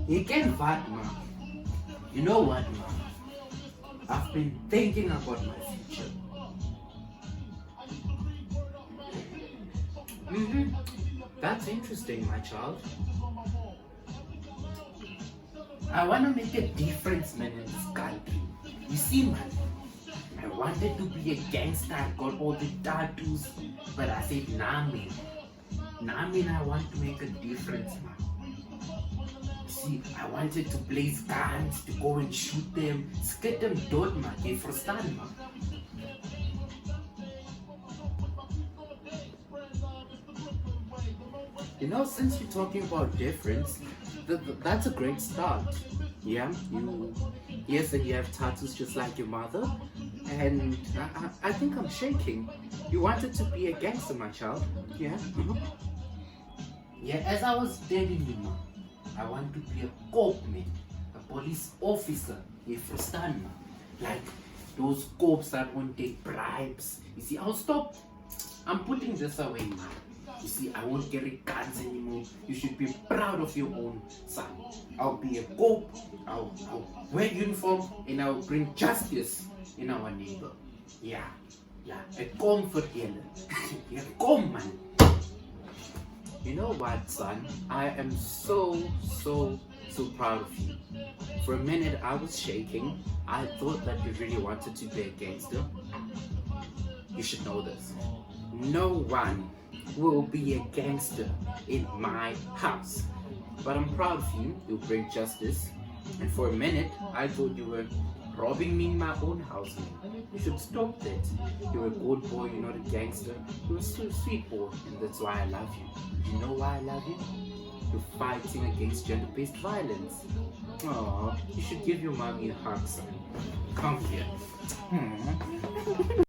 You can what, ma? You know what, ma? I've been thinking about my future. Mm-hmm. That's interesting, my child. I want to make a difference, man, in this country. You see, man, I wanted to be a gangster. I got all the tattoos, but I said, nah, man. Nah, man, I want to make a difference, man. See, I wanted to place guns, to go and shoot them, skit them dood, man. Jy verstaan, man. You know, since you're talking about difference, that's a great start. Yeah, yes, and you have tattoos just like your mother, and I think I'm shaking. You wanted to be a gangster, my child. Yeah. Yeah, as I was telling you, man, I want to be a cop, man, a police officer. You understand, man? Like those cops that won't take bribes. You see, I'll stop. I'm putting this away, man. You see, I won't carry guns anymore. You should be proud of your own son. I'll be a cop, I'll wear uniform, and I'll bring justice in our neighbor. Yeah, a comfort here. Yeah, come, man. You know what, son? I am so proud of you. For a minute, I was shaking. I thought that you really wanted to be a gangster. You should know this. No one will be a gangster in my house. But I'm proud of you. You'll bring justice. And for a minute, I thought you were robbing me in my own house. You should stop that. You're a good boy. You're not a gangster. You're a sweet boy, and that's why I love you. You know why I love you? You're fighting against gender-based violence. Oh, you should give your mommy a hug, son. Come here.